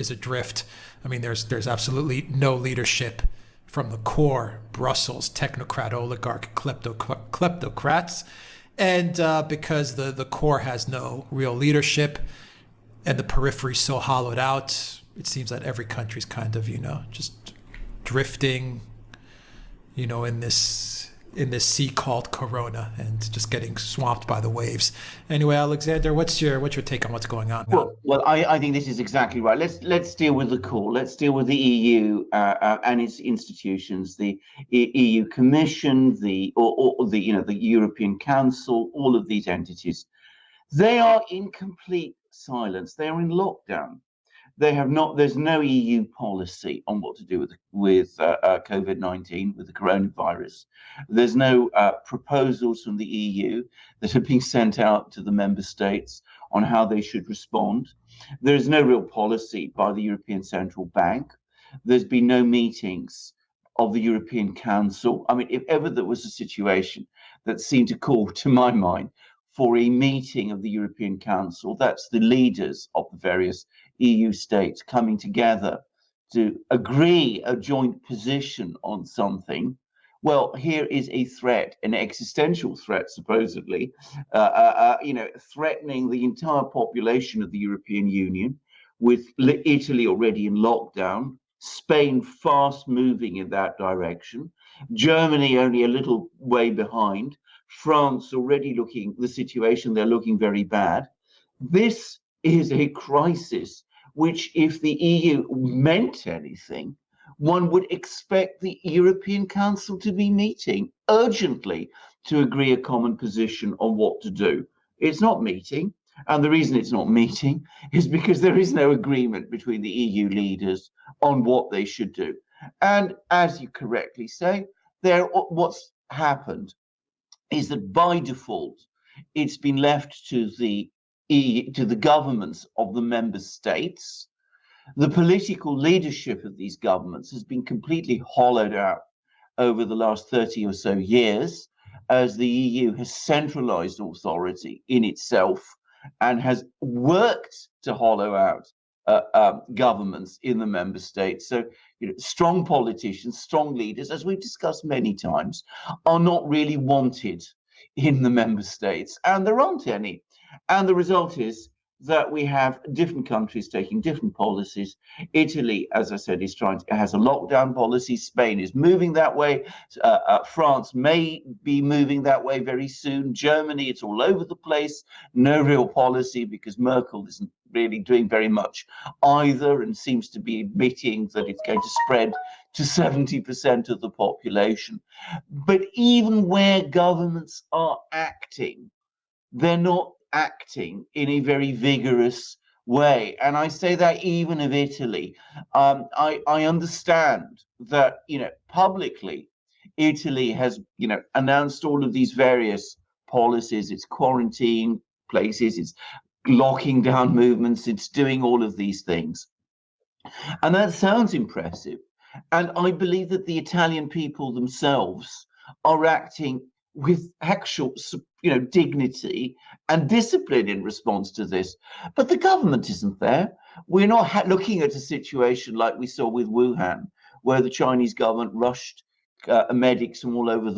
is adrift. I mean, there's absolutely no leadership from the core Brussels technocrat, oligarch, kleptocrats, and because the core has no real leadership, and the periphery so hollowed out, it seems that every country's kind of just drifting, in this sea called Corona, and just getting swamped by the waves. Anyway, Alexander, what's your take on what's going on now? Well, I think this is exactly right. Let's deal with the core. Let's deal with the EU and its institutions, the EU Commission, or the the European Council, all of these entities. They are in complete silence. They are in lockdown. They have not. There's no EU policy on what to do with COVID-19, with the coronavirus. There's no proposals from the EU that have been sent out to the member states on how they should respond. There is no real policy by the European Central Bank. There's been no meetings of the European Council. I mean, if ever there was a situation that seemed to call, to my mind, for a meeting of the European Council, that's the leaders of the various EU states coming together to agree a joint position on something. Well, here is a threat, an existential threat, supposedly, threatening the entire population of the European Union, with Italy already in lockdown, Spain fast moving in that direction, Germany only a little way behind, France already the situation, they're looking very bad. This is a crisis which, if the EU meant anything, one would expect the European Council to be meeting urgently to agree a common position on what to do. It's not meeting. And the reason it's not meeting is because there is no agreement between the EU leaders on what they should do. And as you correctly say, what's happened is that by default, it's been left to the governments of the member states. The political leadership of these governments has been completely hollowed out over the last 30 or so years, as the EU has centralized authority in itself and has worked to hollow out governments in the member states. So, strong politicians, strong leaders, as we've discussed many times, are not really wanted in the member states, and there aren't any. And the result is that we have different countries taking different policies. Italy, as I said, has a lockdown policy. Spain is moving that way. France may be moving that way very soon. Germany, it's all over the place. No real policy, because Merkel isn't really doing very much either, and seems to be admitting that it's going to spread to 70% of the population. But even where governments are acting, they're not acting in a very vigorous way. And I say that even of Italy. I understand that, publicly, Italy has, announced all of these various policies. It's quarantine places, it's locking down movements, it's doing all of these things. And that sounds impressive. And I believe that the Italian people themselves are acting with actual, dignity and discipline in response to this. But the government isn't there. We're not looking at a situation like we saw with Wuhan, where the Chinese government rushed medics from all over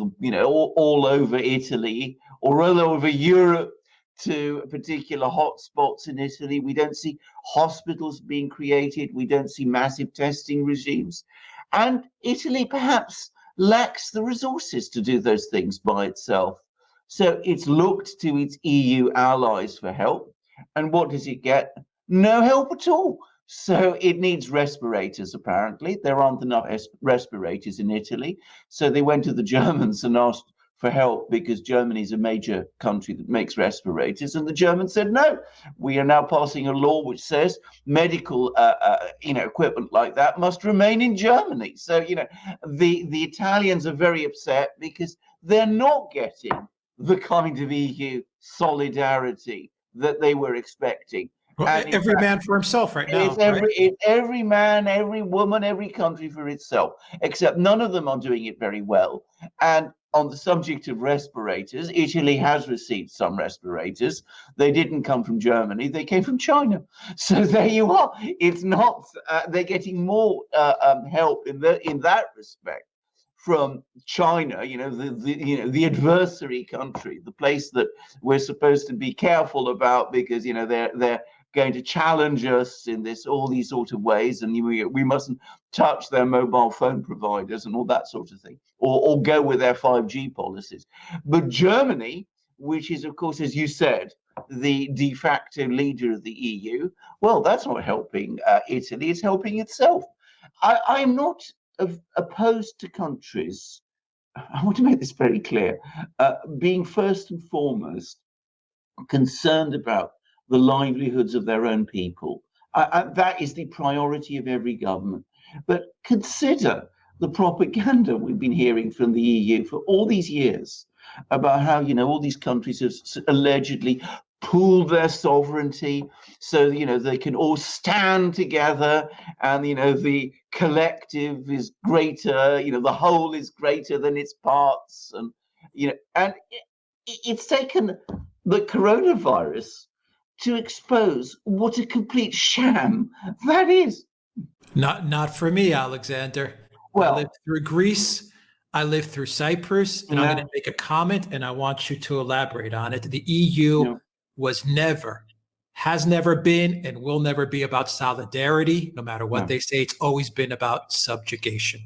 all over Italy or all over Europe to particular hotspots in Italy. We don't see hospitals being created. We don't see massive testing regimes. And Italy perhaps lacks the resources to do those things by itself. So it's looked to its EU allies for help. And what does it get? No help at all. So it needs respirators, apparently. There aren't enough respirators in Italy. So they went to the Germans and asked for help, because Germany is a major country that makes respirators. And the Germans said, no, we are now passing a law which says medical equipment like that must remain in Germany. So, the Italians are very upset because they're not getting the kind of EU solidarity that they were expecting. Well, every man for himself right now. It's every man, every woman, every country for itself, except none of them are doing it very well. And on the subject of respirators, Italy has received some respirators. They didn't come from Germany; they came from China. So there you are. It's not they're getting more help in that respect from China. The adversary country, the place that we're supposed to be careful about because they're going to challenge us in all these sort of ways, and we mustn't touch their mobile phone providers and all that sort of thing, or go with their 5G policies. But Germany, which is, of course, as you said, the de facto leader of the EU, well, that's not helping Italy, it's helping itself. I'm not opposed to countries, I want to make this very clear, being first and foremost concerned about the livelihoods of their own people. That is the priority of every government. But consider the propaganda we've been hearing from the EU for all these years about how, all these countries have allegedly pooled their sovereignty so, they can all stand together, and, the collective is greater, the whole is greater than its parts. And it's taken the coronavirus to expose what a complete sham that is. Not for me, Alexander. I lived Well, through Greece. I lived through Cyprus, and I'm going yeah, to make a comment, and I want you to elaborate on it. The EU yeah, was never, has never been, and will never be about solidarity, no matter what no. they say. It's always been about subjugation.